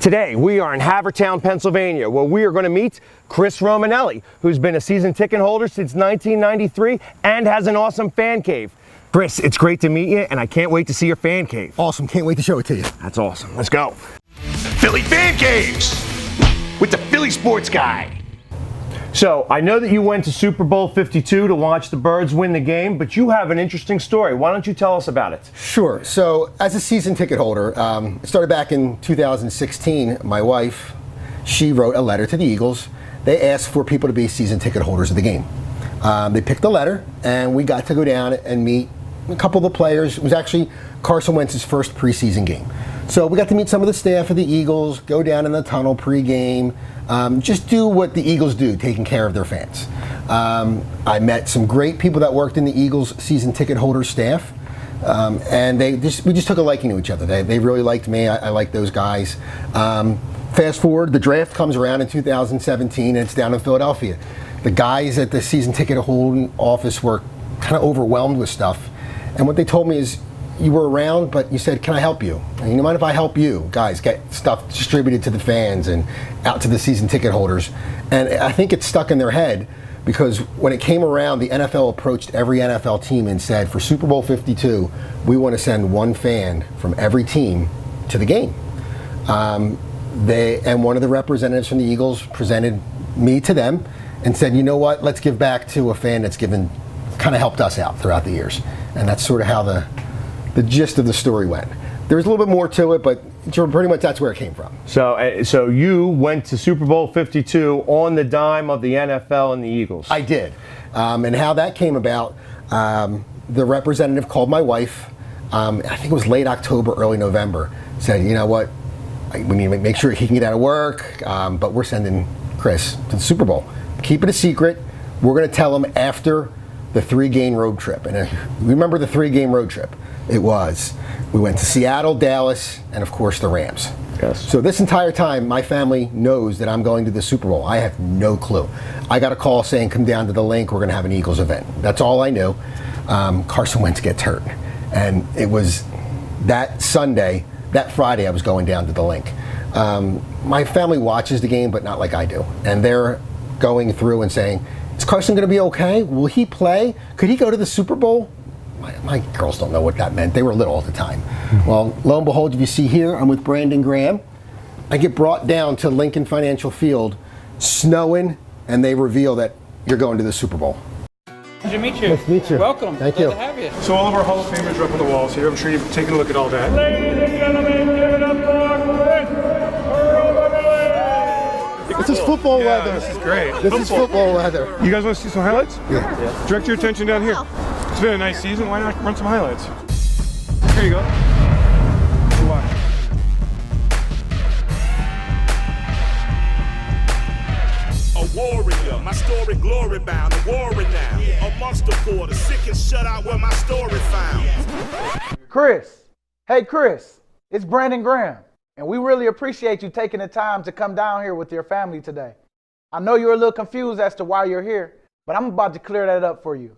Today, we are in Havertown, Pennsylvania, where we are going to meet Chris Romanelli, who's been a season ticket holder since 1993 and has an awesome fan cave. Chris, it's great to meet you, and I can't wait to see your fan cave. Awesome, can't wait to show it to you. That's awesome. Let's go. Philly Fan Caves with the Philly Sports Guy. So, I know that you went to Super Bowl 52 to watch the Birds win the game, but you have an interesting story. Why don't you tell us about it? Sure. So, as a season ticket holder, it started back in 2016. My wife, she wrote a letter to the Eagles. They asked for people to be season ticket holders of the game. They picked a letter, and we got to go down and meet a couple of the players. It was actually Carson Wentz's first preseason game. So we got to meet some of the staff of the Eagles, go down in the tunnel pregame, just do what the Eagles do, taking care of their fans. I met some great people that worked in the Eagles season ticket holder staff, and we just took a liking to each other. They really liked me. I liked those guys. Fast forward, the draft comes around in 2017, and it's down in Philadelphia. The guys at the season ticket holding office were kind of overwhelmed with stuff, and what they told me is, you were around, but you said, can I help you? And you mind if I help you? Guys, get stuff distributed to the fans and out to the season ticket holders. And I think it's stuck in their head because when it came around, the NFL approached every NFL team and said, for Super Bowl 52, we want to send one fan from every team to the game. And one of the representatives from the Eagles presented me to them and said, you know what, let's give back to a fan that's kind of helped us out throughout the years. And that's sort of how the gist of the story went. There's a little bit more to it, but pretty much that's where it came from. So you went to Super Bowl 52 on the dime of the NFL and the Eagles. I did. And how that came about, the representative called my wife, I think it was late October, early November, said, you know what, we need to make sure he can get out of work, but we're sending Chris to the Super Bowl. Keep it a secret. We're going to tell him after the 3-game road trip. And remember the 3-game road trip? We went to Seattle, Dallas, and of course the Rams. Yes. So this entire time, my family knows that I'm going to the Super Bowl. I have no clue. I got a call saying, come down to the link, we're going to have an Eagles event. That's all I knew. Carson Wentz gets hurt. And it was that Friday, I was going down to the link. My family watches the game, but not like I do. And they're going through and saying, is Carson going to be okay? Will he play? Could he go to the Super Bowl? My girls don't know what that meant. They were little at the time. Well, lo and behold, if you see here, I'm with Brandon Graham. I get brought down to Lincoln Financial Field, snowing, and they reveal that you're going to the Super Bowl. Nice to meet you. Nice to meet you. Welcome. Thank Glad you. to have you. So all of our Hall of Famers are up on the walls here. I'm sure you've taken a look at all that. Ladies and gentlemen, give it up for Chris Romanelli. This is football weather. This is great. This is football weather. You guys want to see some highlights? Yeah. Direct your attention down here. It's been a nice season. Why not run some highlights? Here you go. Watch. A warrior, my story glory bound, a warrior now. Amongst the poor, the sick and shut out where my story found. Chris, hey Chris, it's Brandon Graham, and we really appreciate you taking the time to come down here with your family today. I know you're a little confused as to why you're here, but I'm about to clear that up for you.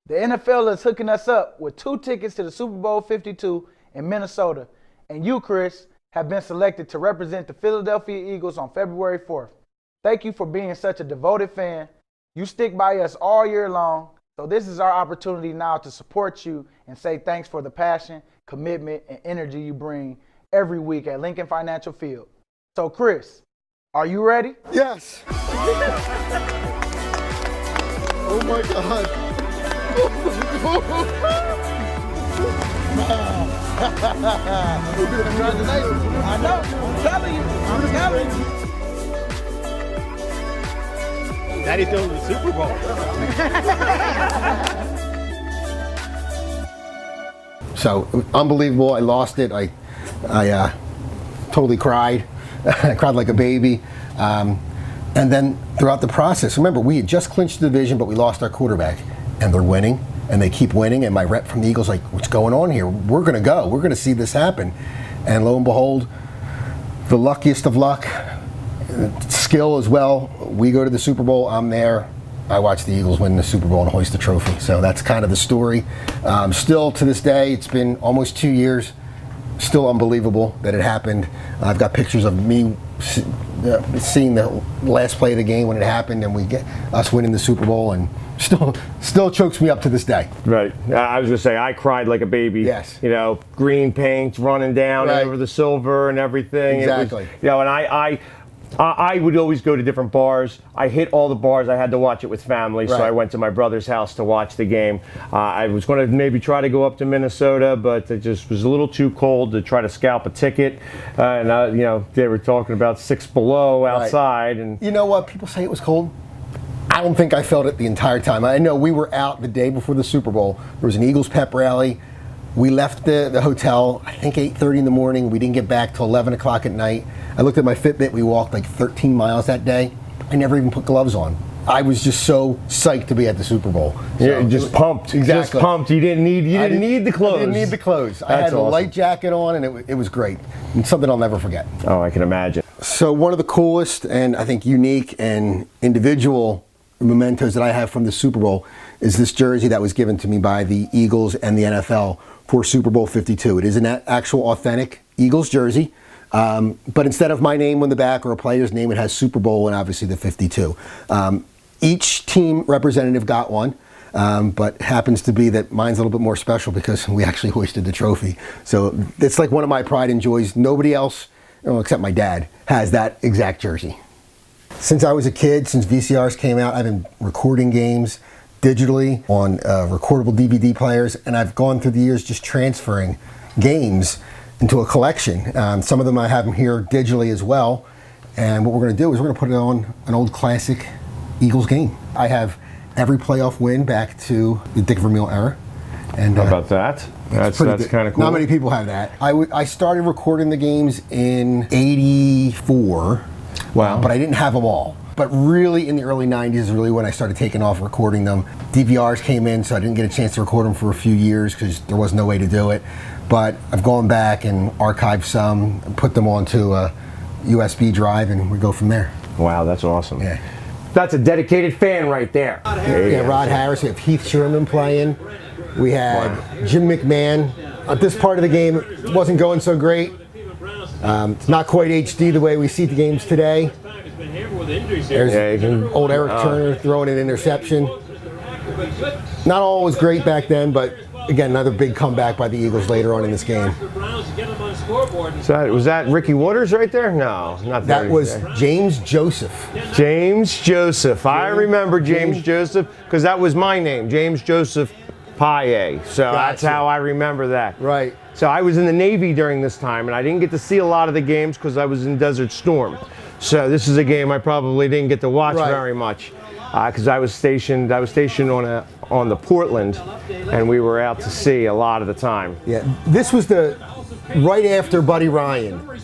The NFL is hooking us up with 2 tickets to the Super Bowl 52 in Minnesota, and you, Chris, have been selected to represent the Philadelphia Eagles on February 4th. Thank you for being such a devoted fan. You stick by us all year long, so this is our opportunity now to support you and say thanks for the passion, commitment, and energy you bring every week at Lincoln Financial Field. So, Chris, are you ready? Yes. Oh my God. I know. I'm telling you. Daddy's going to the Super Bowl. So unbelievable. I lost it. I totally cried. I cried like a baby. And then throughout the process, remember, we had just clinched the division, but we lost our quarterback. And they're winning, and they keep winning. And my rep from the Eagles like, what's going on here? We're going to go. We're going to see this happen. And lo and behold, the luckiest of luck, skill as well. We go to the Super Bowl. I'm there. I watch the Eagles win the Super Bowl and hoist the trophy. So that's kind of the story. Still to this day, it's been almost 2 years. still unbelievable that it happened. I've got pictures of me seeing the last play of the game when it happened, and we get us winning the Super Bowl, and still chokes me up to this day. Right. I was going to say, I cried like a baby. Yes. You know, green paint running down Right. over the silver and everything. Exactly. It was, you know, and I would always go to different bars. I hit all the bars. I had to watch it with family, so Right. I went to my brother's house to watch the game. I was going to maybe try to go up to Minnesota, but it just was a little too cold to try to scalp a ticket. And you know, they were talking about 6 below outside. Right. And you know what? People say it was cold. I don't think I felt it the entire time. I know we were out the day before the Super Bowl. There was an Eagles pep rally. We left the hotel, I think 8:30 in the morning. We didn't get back till 11 o'clock at night. I looked at my Fitbit. We walked like 13 miles that day. I never even put gloves on. I was just so psyched to be at the Super Bowl. So, yeah, just pumped. Exactly. Just pumped. You didn't need the clothes. I didn't need the clothes. I had a awesome. light jacket on, and it was great. And something I'll never forget. Oh, I can imagine. So one of the coolest and I think unique and individual mementos that I have from the Super Bowl is this jersey that was given to me by the Eagles and the NFL for Super Bowl 52. It is an actual authentic Eagles jersey, but instead of my name on the back or a player's name, it has Super Bowl and obviously the 52. Each team representative got one, but happens to be that mine's a little bit more special because we actually hoisted the trophy. So it's like one of my pride and joys. Nobody else, except my dad, has that exact jersey. Since I was a kid, since VCRs came out, I've been recording games digitally on recordable DVD players, and I've gone through the years just transferring games into a collection. Some of them I have them here digitally as well, and what we're going to do is we're going to put it on an old classic Eagles game. I have every playoff win back to the Dick Vermeil era. And How about that? That's kind of cool. Not many people have that. I started recording the games in '84. Wow. But I didn't have them all. But really in the early 90s is really when I started taking off recording them. DVRs came in, so I didn't get a chance to record them for a few years because there was no way to do it. But I've gone back and archived some, and put them onto a USB drive, and we go from there. Wow, that's awesome. Yeah. That's a dedicated fan right there. Yeah, Rod Harris. We have Heath Sherman playing. We had Jim McMahon. At this part of the game, it wasn't going so great. It's not quite HD the way we see the games today. There's old Eric Turner throwing an interception. Not all was great back then, but again, another big comeback by the Eagles later on in this game. So was that Ricky Waters right there? No, not that. That was James Joseph. James Joseph. I remember James Joseph because that was my name, James Joseph Paye. So that's how I remember that. Right. So I was in the Navy during this time, and I didn't get to see a lot of the games because I was in Desert Storm. So this is a game I probably didn't get to watch very much because I was stationed on the Portland, and we were out to sea a lot of the time. Yeah, this was the right after Buddy Ryan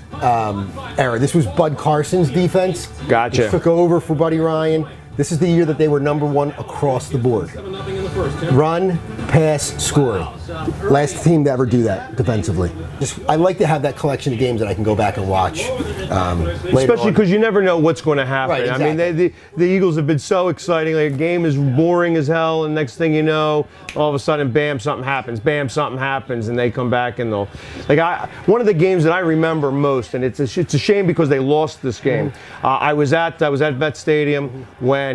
era. This was Bud Carson's defense. Gotcha. He took over for Buddy Ryan. This is the year that they were #1 across the board. Run, pass, scoring. Last team to ever do that defensively. I like to have that collection of games that I can go back and watch. Especially because you never know what's going to happen. Right, exactly. I mean, the Eagles have been so exciting. Like, a game is boring as hell, and next thing you know, all of a sudden, bam, something happens. Bam, something happens, and they come back and they'll. One of the games that I remember most, and it's a shame because they lost this game. I was at Vet Stadium when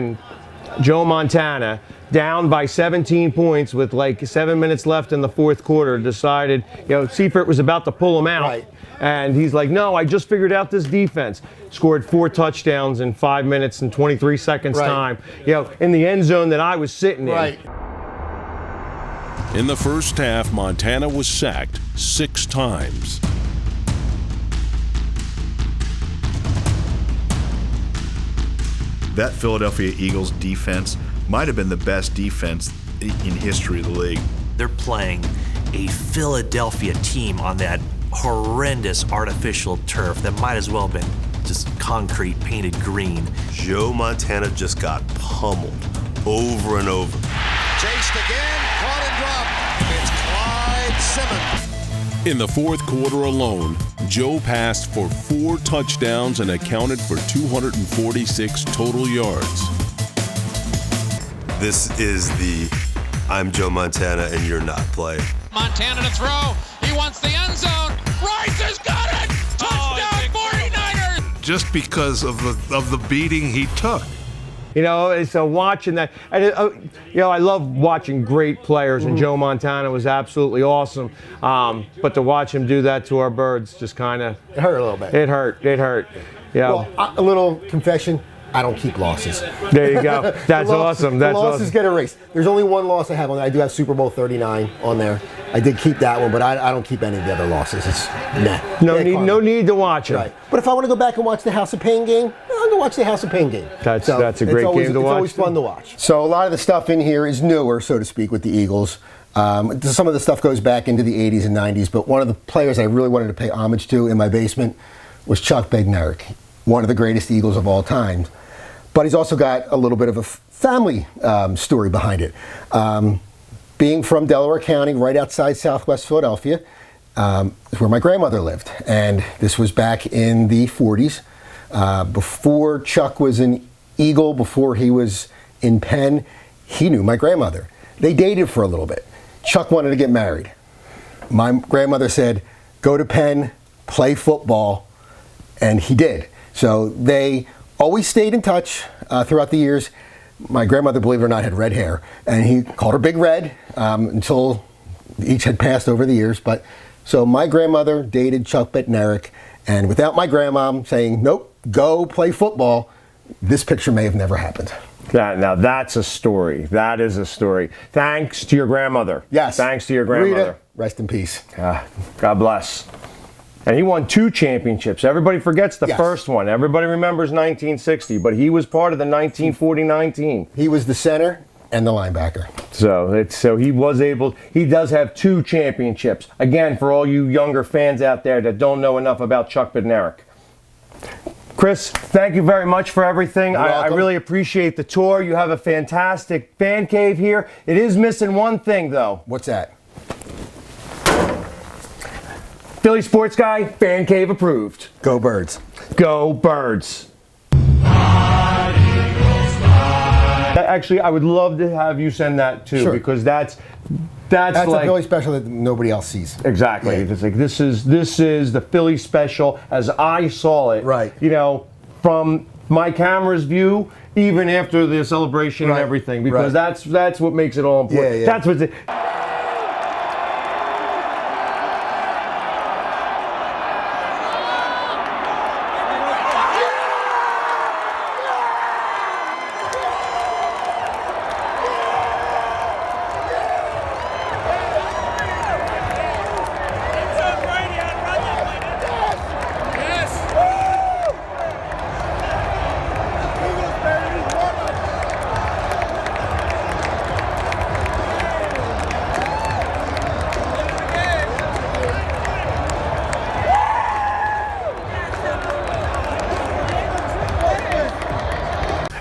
Joe Montana, down by 17 points with like 7 minutes left in the fourth quarter, decided, Seifert was about to pull him out. Right. And he's like, no, I just figured out this defense. Scored 4 touchdowns in 5 minutes and 23 seconds time, in the end zone that I was sitting in. Right. In the first half, Montana was sacked 6 times. That Philadelphia Eagles defense might have been the best defense in history of the league. They're playing a Philadelphia team on that horrendous artificial turf that might as well have been just concrete painted green. Joe Montana just got pummeled over and over. Chased again, caught and dropped. It's Clyde Simmons. In the fourth quarter alone, Joe passed for 4 touchdowns and accounted for 246 total yards. This is the I'm Joe Montana and you're not play. Montana to throw. He wants the end zone. Rice has got it! Touchdown 49ers! Just because of the beating he took. You know, so watching that, and I love watching great players, and Joe Montana was absolutely awesome. But to watch him do that to our birds just kind of It hurt a little bit. It hurt. Yeah. Well, a little confession. I don't keep losses. There you go. That's awesome. That's the losses awesome. get erased. There's only one loss I have on there. I do have Super Bowl 39 on there. I did keep that one, but I don't keep any of the other losses. It's No need to watch it. Right. But if I want to go back and watch the House of Pain game, I'll go watch the House of Pain game. That's a great game to watch. It's always fun to watch. So a lot of the stuff in here is newer, so to speak, with the Eagles. Some of the stuff goes back into the 80s and 90s, but one of the players I really wanted to pay homage to in my basement was Chuck Bednarik, one of the greatest Eagles of all time. But he's also got a little bit of a family story behind it. Being from Delaware County, right outside Southwest Philadelphia, is where my grandmother lived. And this was back in the 40s. Before Chuck was an Eagle, before he was in Penn, he knew my grandmother. They dated for a little bit. Chuck wanted to get married. My grandmother said, go to Penn, play football, and he did. So they always stayed in touch throughout the years. My grandmother, believe it or not, had red hair, and he called her Big Red until each had passed over the years. But so my grandmother dated Chuck Bednarik, and without my grandmom saying, nope, go play football, this picture may have never happened. Now that's a story. That is a story. Thanks to your grandmother. Yes. Thanks to your grandmother. Rita, rest in peace. God bless. And he won 2 championships. Everybody forgets the first one. Everybody remembers 1960, but he was part of the 1949 team. He was the center and the linebacker. So he was able. He does have 2 championships. Again, for all you younger fans out there that don't know enough about Chuck Bednarik. Chris, thank you very much for everything. I really appreciate the tour. You have a fantastic fan cave here. It is missing one thing, though. What's that? Philly Sports Guy, fan cave approved. Go Birds. Go Birds. Actually, I would love to have you send that too, because that's like a Philly special that nobody else sees. Exactly. Yeah. It's like this is the Philly special as I saw it. Right. You know, from my camera's view, even after the celebration and everything, because that's what makes it all important. Yeah, yeah. That's what's it.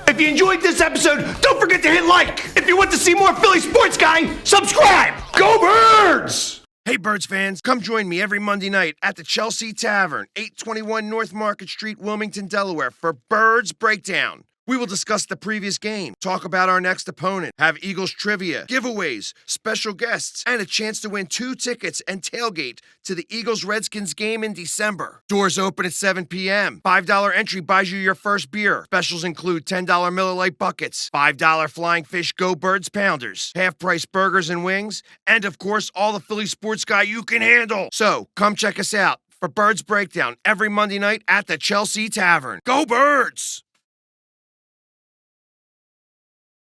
If you enjoyed this episode, don't forget to hit like. If you want to see more Philly Sports Guy, subscribe. Go Birds! Hey, Birds fans, come join me every Monday night at the Chelsea Tavern, 821 North Market Street, Wilmington, Delaware, for Birds Breakdown. We will discuss the previous game, talk about our next opponent, have Eagles trivia, giveaways, special guests, and a chance to win 2 tickets and tailgate to the Eagles-Redskins game in December. Doors open at 7 p.m. $5 entry buys you your first beer. Specials include $10 Miller Lite buckets, $5 Flying Fish Go Birds pounders, half-price burgers and wings, and of course, all the Philly Sports Guy you can handle. So, come check us out for Birds Breakdown every Monday night at the Chelsea Tavern. Go Birds!